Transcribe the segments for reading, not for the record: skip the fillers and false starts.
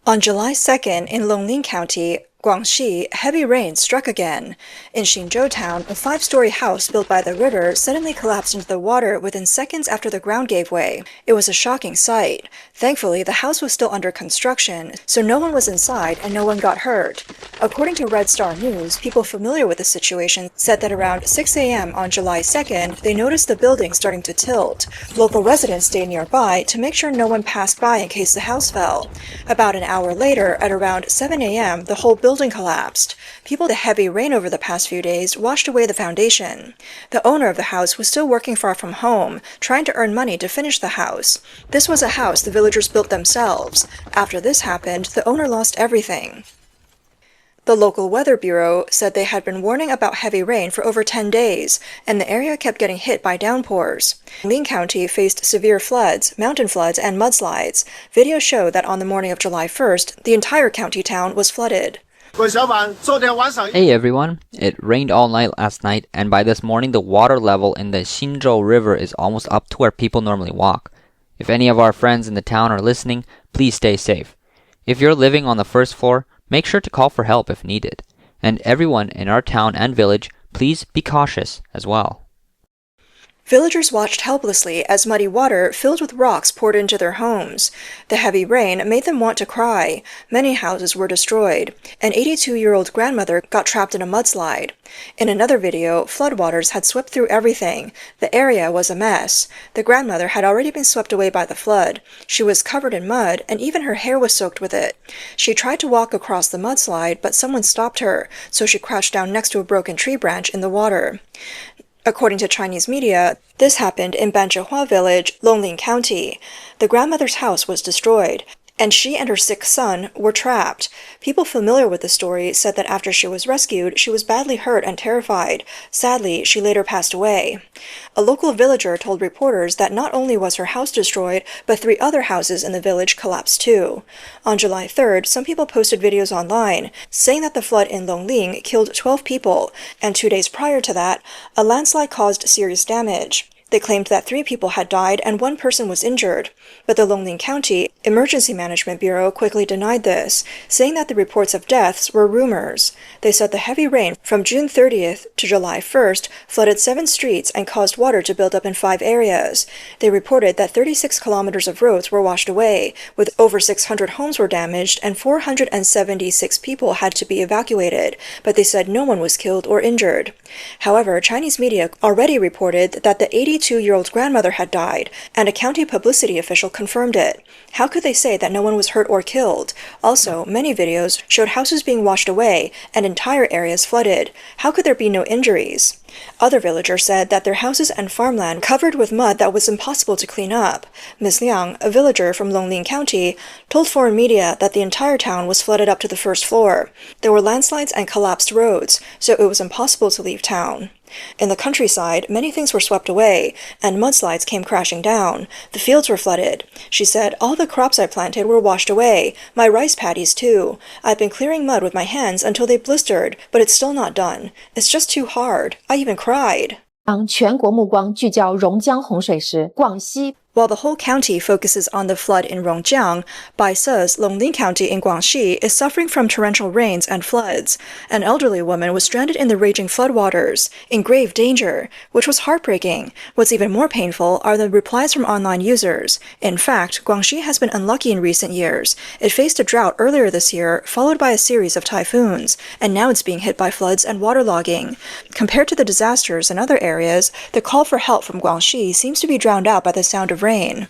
On July 2nd, in Longlin County, Guangxi, heavy rain struck again. In Xinzhou Town, a 5-story house built by the river suddenly collapsed into the water within seconds after the ground gave way. It was a shocking sight. Thankfully, the house was still under construction, so no one was inside and no one got hurt. According to Red Star News, people familiar with the situation said that around 6 a.m. on July 2nd, they noticed the building starting to tilt. Local residents stayed nearby to make sure no one passed by in case the house fell. About an hour later, at around 7 a.m., the whole building collapsed. The heavy rain over the past few days washed away the foundation. The owner of the house was still working far from home, trying to earn money to finish the house. This was a house the villagers built themselves. After this happened, the owner lost everything. The local weather bureau said they had been warning about heavy rain for over 10 days, and the area kept getting hit by downpours. Longlin County faced severe floods, mountain floods, and mudslides. Videos show that on the morning of July 1st, the entire county town was flooded. Hey everyone, it rained all night last night, and by this morning the water level in the Xinzhou River is almost up to where people normally walk. If any of our friends in the town are listening, please stay safe. If you're living on the first floor, make sure to call for help if needed. And everyone in our town and village, please be cautious as well. Villagers watched helplessly as muddy water filled with rocks poured into their homes. The heavy rain made them want to cry. Many houses were destroyed. An 82-year-old grandmother got trapped in a mudslide. In another video, floodwaters had swept through everything. The area was a mess. The grandmother had already been swept away by the flood. She was covered in mud, and even her hair was soaked with it. She tried to walk across the mudslide, but someone stopped her, so she crouched down next to a broken tree branch in the water. According to Chinese media, this happened in Baise village, Longlin County. The grandmother's house was destroyed, and she and her sick son were trapped. People familiar with the story said that after she was rescued, she was badly hurt and terrified. Sadly, she later passed away. A local villager told reporters that not only was her house destroyed, but 3 other houses in the village collapsed too. On July 3rd, some people posted videos online saying that the flood in Longlin killed 12 people, and 2 days prior to that, a landslide caused serious damage. They claimed that 3 people had died and 1 person was injured, but the Longlin County Emergency Management Bureau quickly denied this, saying that the reports of deaths were rumors. They said the heavy rain from June 30th to July 1st flooded 7 streets and caused water to build up in 5 areas. They reported that 36 kilometers of roads were washed away, with over 600 homes were damaged and 476 people had to be evacuated, but they said no one was killed or injured. However, Chinese media already reported that the 82-year-old grandmother had died, and a county publicity official confirmed it. How could they say that no one was hurt or killed? Also, many videos showed houses being washed away and entire areas flooded. How could there be no injuries? Other villagers said that their houses and farmland covered with mud that was impossible to clean up. Ms. Liang, a villager from Longlin County, told foreign media that the entire town was flooded up to the first floor. There were landslides and collapsed roads, so it was impossible to leave town. In the countryside, many things were swept away, and mudslides came crashing down. The fields were flooded. She said, "All the crops I planted were washed away. My rice paddies, too. I've been clearing mud with my hands until they blistered, but it's still not done. It's just too hard. I even cried." 当全国目光聚焦榕江洪水时，广西 While the whole county focuses on the flood in Rongjiang, Baise's Longlin County in Guangxi is suffering from torrential rains and floods. An elderly woman was stranded in the raging floodwaters, in grave danger, which was heartbreaking. What's even more painful are the replies from online users. In fact, Guangxi has been unlucky in recent years. It faced a drought earlier this year, followed by a series of typhoons, and now it's being hit by floods and waterlogging. Compared to the disasters in other areas, the call for help from Guangxi seems to be drowned out by the sound of rain.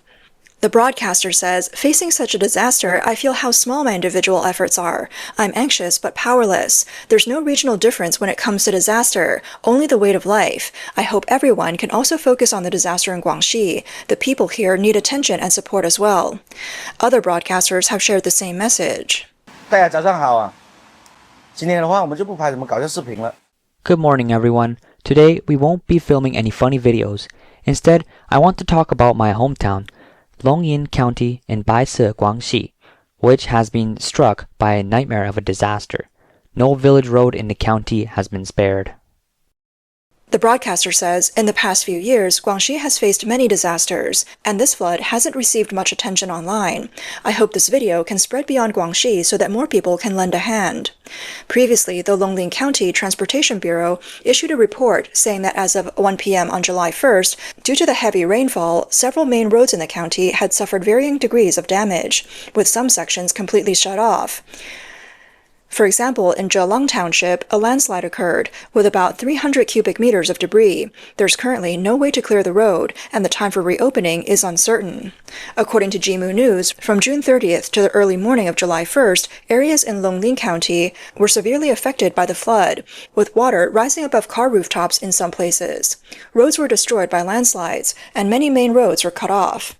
The broadcaster says, "Facing such a disaster, I feel how small my individual efforts are. I'm anxious but powerless. There's no regional difference when it comes to disaster, only the weight of life. I hope everyone can also focus on the disaster in Guangxi. The people here need attention and support as well." Other broadcasters have shared the same message. 大家早上好啊，今天的话我们就不拍什么搞笑视频了。 Good morning everyone. Today we won't be filming any funny videos. Instead, I want to talk about my hometown, Longlin County in Baise, Guangxi, which has been struck by a nightmare of a disaster. No village road in the county has been spared. The broadcaster says, in the past few years, Guangxi has faced many disasters, and this flood hasn't received much attention online. I hope this video can spread beyond Guangxi so that more people can lend a hand. Previously, the Longlin County Transportation Bureau issued a report saying that as of 1 p.m. on July 1st, due to the heavy rainfall, several main roads in the county had suffered varying degrees of damage, with some sections completely shut off. For example, in Zhelang Township, a landslide occurred, with about 300 cubic meters of debris. There's currently no way to clear the road, and the time for reopening is uncertain. According to Jimu News, from June 30th to the early morning of July 1st, areas in Longlin County were severely affected by the flood, with water rising above car rooftops in some places. Roads were destroyed by landslides, and many main roads were cut off.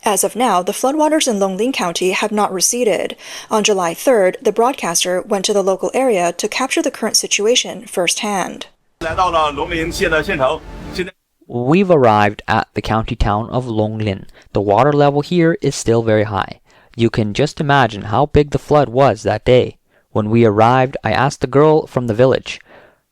As of now, the floodwaters in Longlin County have not receded. On July 3rd, the broadcaster went to the local area to capture the current situation firsthand. We've arrived at the county town of Longlin. The water level here is still very high. You can just imagine how big the flood was that day. When we arrived, I asked the girl from the village,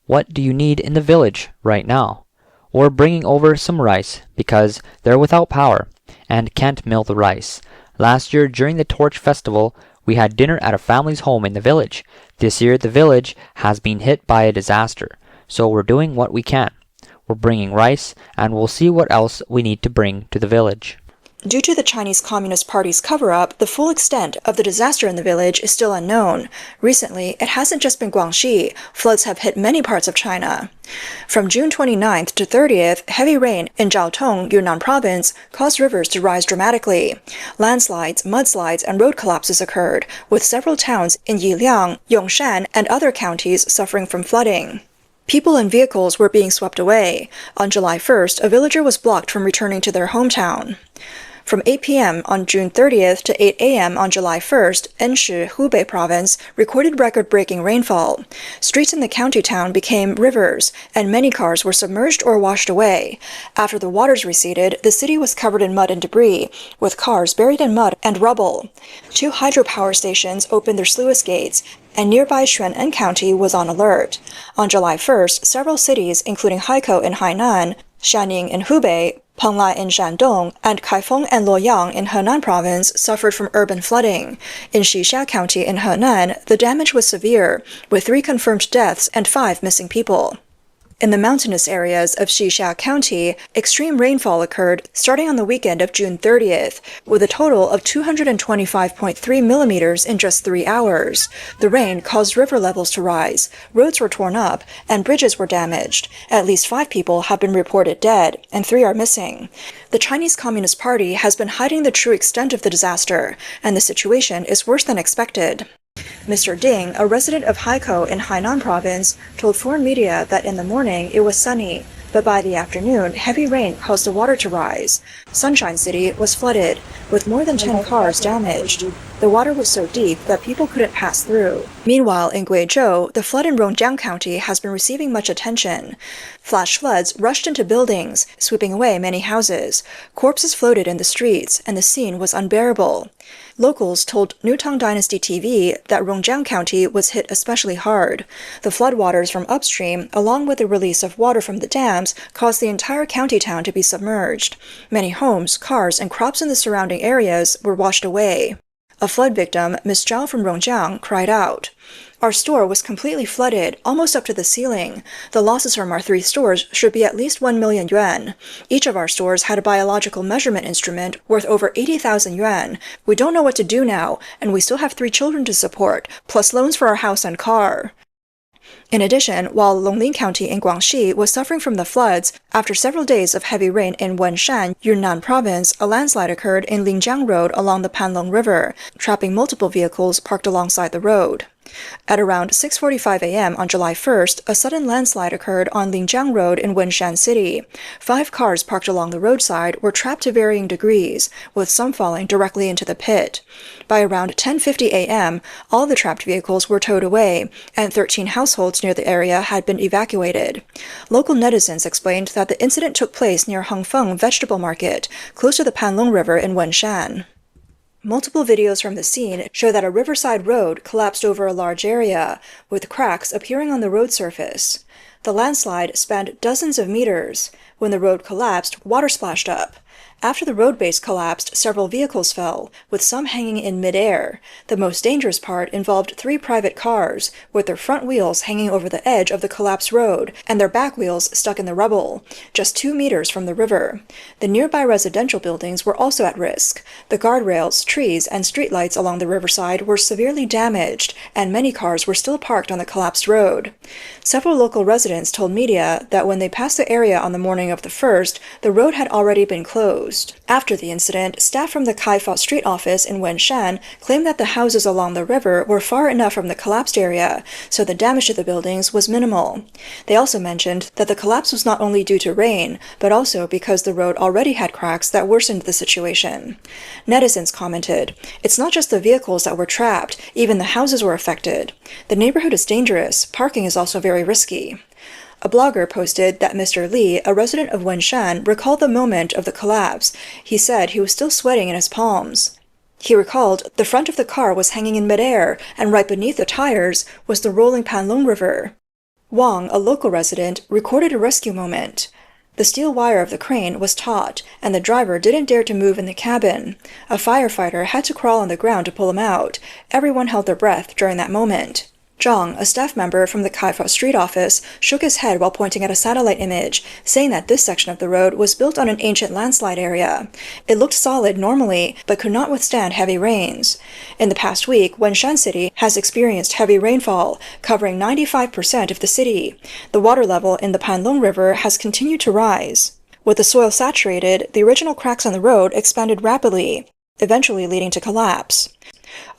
"What do you need in the village right now?" "We're bringing over some rice because they're without power and can't mill the rice. Last year during the Torch Festival, we had dinner at a family's home in the village. This year the village has been hit by a disaster, so we're doing what we can. We're bringing rice, and we'll see what else we need to bring to the village." Due to the Chinese Communist Party's cover-up, the full extent of the disaster in the village is still unknown. Recently, it hasn't just been Guangxi. Floods have hit many parts of China. From June 29th to 30th, heavy rain in Jiaotong, Yunnan province, caused rivers to rise dramatically. Landslides, mudslides, and road collapses occurred, with several towns in Yiliang, Yongshan, and other counties suffering from flooding. People and vehicles were being swept away. On July 1st, a villager was blocked from returning to their hometown. From 8 p.m. on June 30th to 8 a.m. on July 1st, Enshi, Hubei province, recorded record-breaking rainfall. Streets in the county town became rivers, and many cars were submerged or washed away. After the waters receded, the city was covered in mud and debris, with cars buried in mud and rubble. 2 hydropower stations opened their sluice gates, and nearby Xuanen County was on alert. On July 1st, several cities, including Haikou in Hainan, Shaning in Hubei, Penglai in Shandong, and Kaifeng and Luoyang in Henan province suffered from urban flooding. In Xinzhou County in Henan, the damage was severe, with 3 confirmed deaths and 5 missing people. In the mountainous areas of Xinzhou County, extreme rainfall occurred starting on the weekend of June 30th, with a total of 225.3 millimeters in just 3 hours. The rain caused river levels to rise, roads were torn up, and bridges were damaged. At least 5 people have been reported dead, and 3 are missing. The Chinese Communist Party has been hiding the true extent of the disaster, and the situation is worse than expected. Mr. Ding, a resident of Haikou in Hainan province, told foreign media that in the morning it was sunny, but by the afternoon, heavy rain caused the water to rise. Sunshine City was flooded, with more than 10 cars damaged. The water was so deep that people couldn't pass through. Meanwhile, in Guizhou, the flood in Rongjiang County has been receiving much attention. Flash floods rushed into buildings, sweeping away many houses. Corpses floated in the streets, and the scene was unbearable. Locals told Newtong Dynasty TV that Rongjiang County was hit especially hard. The floodwaters from upstream, along with the release of water from the dams, caused the entire county town to be submerged. Many homes, cars, and crops in the surrounding areas were washed away. A flood victim, Miss Zhao from Rongjiang, cried out, "Our store was completely flooded, almost up to the ceiling. The losses from our 3 stores should be at least 1 million yuan. Each of our stores had a biological measurement instrument worth over 80,000 yuan. We don't know what to do now, and we still have 3 children to support, plus loans for our house and car." In addition, while Longlin County in Guangxi was suffering from the floods, after several days of heavy rain in Wenshan, Yunnan province, a landslide occurred in Linjiang Road along the Panlong River, trapping multiple vehicles parked alongside the road. At around 6:45 a.m. on July 1st, a sudden landslide occurred on Linjiang Road in Wenshan City. 5 cars parked along the roadside were trapped to varying degrees, with some falling directly into the pit. By around 10:50 a.m., all the trapped vehicles were towed away, and 13 households near the area had been evacuated. Local netizens explained that the incident took place near Hengfeng Vegetable Market, close to the Panlong River in Wenshan. Multiple videos from the scene show that a riverside road collapsed over a large area, with cracks appearing on the road surface. The landslide spanned dozens of meters. When the road collapsed, water splashed up. After the road base collapsed, several vehicles fell, with some hanging in midair. The most dangerous part involved 3 private cars, with their front wheels hanging over the edge of the collapsed road and their back wheels stuck in the rubble, just 2 meters from the river. The nearby residential buildings were also at risk. The guardrails, trees, and streetlights along the riverside were severely damaged, and many cars were still parked on the collapsed road. Several local residents told media that when they passed the area on the morning of the 1st, the road had already been closed. After the incident, staff from the Kaifao Street office in Wenshan claimed that the houses along the river were far enough from the collapsed area, so the damage to the buildings was minimal. They also mentioned that the collapse was not only due to rain, but also because the road already had cracks that worsened the situation. Netizens commented, "It's not just the vehicles that were trapped, even the houses were affected. The neighborhood is dangerous. Parking is also very risky." A blogger posted that Mr. Li, a resident of Wenshan, recalled the moment of the collapse. He said he was still sweating in his palms. He recalled the front of the car was hanging in midair, and right beneath the tires was the rolling Panlong River. Wang, a local resident, recorded a rescue moment. The steel wire of the crane was taut, and the driver didn't dare to move in the cabin. A firefighter had to crawl on the ground to pull him out. Everyone held their breath during that moment. Zhang, a staff member from the Kaifao Street office, shook his head while pointing at a satellite image, saying that this section of the road was built on an ancient landslide area. It looked solid normally, but could not withstand heavy rains. In the past week, Wenshan City has experienced heavy rainfall, covering 95% of the city. The water level in the Panlong River has continued to rise. With the soil saturated, the original cracks on the road expanded rapidly, eventually leading to collapse.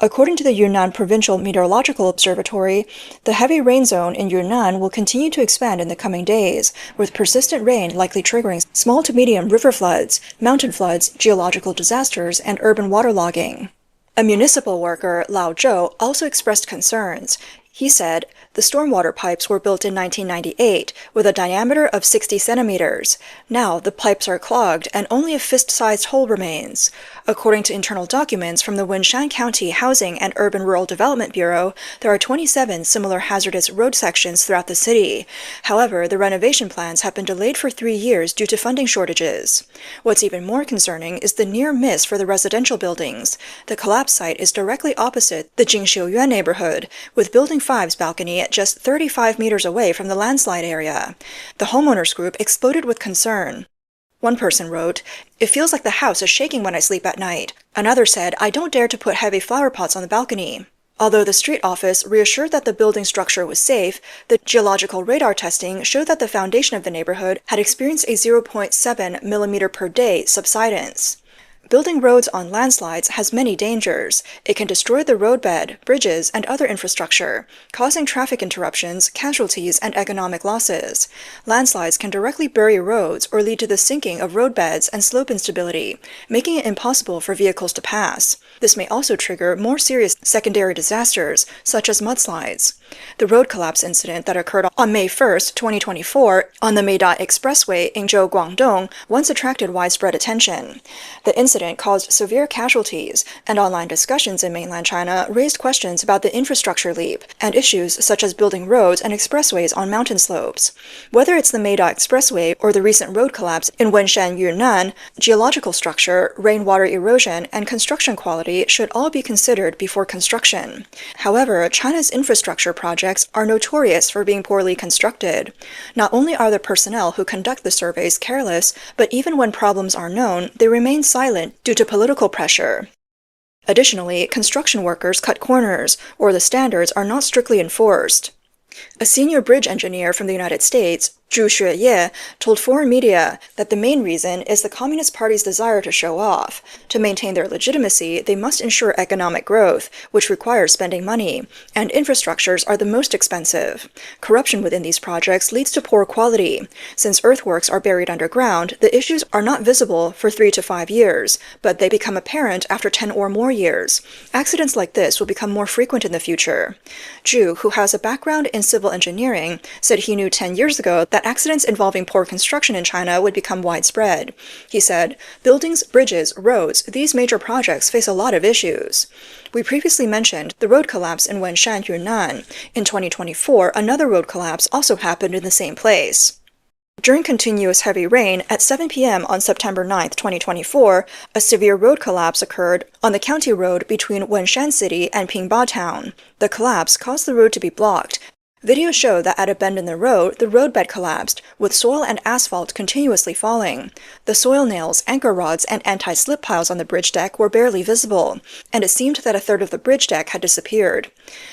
According to the Yunnan Provincial Meteorological Observatory, the heavy rain zone in Yunnan will continue to expand in the coming days, with persistent rain likely triggering small to medium river floods, mountain floods, geological disasters, and urban waterlogging. A municipal worker, Lao Zhou, also expressed concerns. He said, "The stormwater pipes were built in 1998 with a diameter of 60 centimeters. Now the pipes are clogged and only a fist-sized hole remains." According to internal documents from the Longlin County Housing and Urban Rural Development Bureau, there are 27 similar hazardous road sections throughout the city. However, the renovation plans have been delayed for 3 years due to funding shortages. What's even more concerning is the near miss for the residential buildings. The collapse site is directly opposite the Xinzhou neighborhood, with Building 5's balcony at just 35 meters away from the landslide area. The homeowners group exploded with concern. One person wrote, "It feels like the house is shaking when I sleep at night." Another said, "I don't dare to put heavy flower pots on the balcony." Although the street office reassured that the building structure was safe, the geological radar testing showed that the foundation of the neighborhood had experienced a 0.7 millimeter per day subsidence. Building roads on landslides has many dangers. It can destroy the roadbed, bridges, and other infrastructure, causing traffic interruptions, casualties, and economic losses. Landslides can directly bury roads or lead to the sinking of roadbeds and slope instability, making it impossible for vehicles to pass. This may also trigger more serious secondary disasters, such as mudslides. The road collapse incident that occurred on May 1, 2024, on the Meida Expressway in Xinzhou, Guangdong, once attracted widespread attention. The incident caused severe casualties, and online discussions in mainland China raised questions about the infrastructure leap and issues such as building roads and expressways on mountain slopes. Whether it's the Meida Expressway or the recent road collapse in Wenshan, Yunnan, geological structure, rainwater erosion, and construction quality should all be considered before construction. However, China's infrastructure projects are notorious for being poorly constructed. Not only are the personnel who conduct the surveys careless, but even when problems are known, they remain silent due to political pressure. Additionally, construction workers cut corners, or the standards are not strictly enforced. A senior bridge engineer from the United States, Zhu Xueye, told foreign media that the main reason is the Communist Party's desire to show off. To maintain their legitimacy, they must ensure economic growth, which requires spending money, and infrastructures are the most expensive. Corruption within these projects leads to poor quality. Since earthworks are buried underground, the issues are not visible for 3 to 5 years, but they become apparent after 10 or more years. Accidents like this will become more frequent in the future. Zhu, who has a background in in civil engineering, said he knew 10 years ago that accidents involving poor construction in China would become widespread. He said, "Buildings, bridges, roads, these major projects face a lot of issues." We previously mentioned the road collapse in Wenshan, Yunnan. In 2024, another road collapse also happened in the same place. During continuous heavy rain, at 7 p.m. on September 9, 2024, a severe road collapse occurred on the county road between Wenshan City and Pingba Town. The collapse caused the road to be blocked. Videos show that at a bend in the roadbed collapsed, with soil and asphalt continuously falling. The soil nails, anchor rods, and anti-slip piles on the bridge deck were barely visible, and it seemed that a third of the bridge deck had disappeared.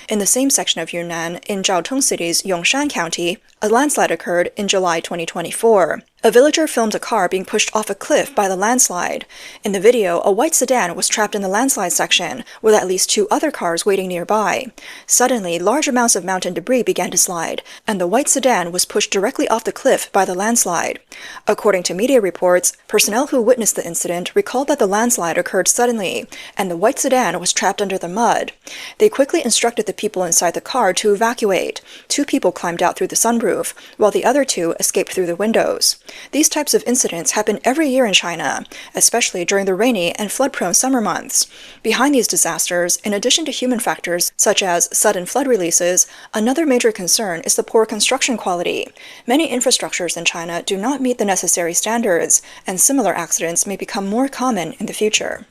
In the same section of Yunnan, in Zhaotong City's Yongshan County, a landslide occurred in July 2024. A villager filmed a car being pushed off a cliff by the landslide. In the video, a white sedan was trapped in the landslide section, with at least 2 other cars waiting nearby. Suddenly, large amounts of mountain debris began to slide, and the white sedan was pushed directly off the cliff by the landslide. According to media reports, personnel who witnessed the incident recalled that the landslide occurred suddenly, and the white sedan was trapped under the mud. They quickly instructed the people inside the car to evacuate. 2 people climbed out through the sunroof, while the other 2 escaped through the windows. These types of incidents happen every year in China, especially during the rainy and flood-prone summer months. Behind these disasters, in addition to human factors such as sudden flood releases, another major concern is the poor construction quality. Many infrastructures in China do not meet the necessary standards, and similar accidents may become more common in the future.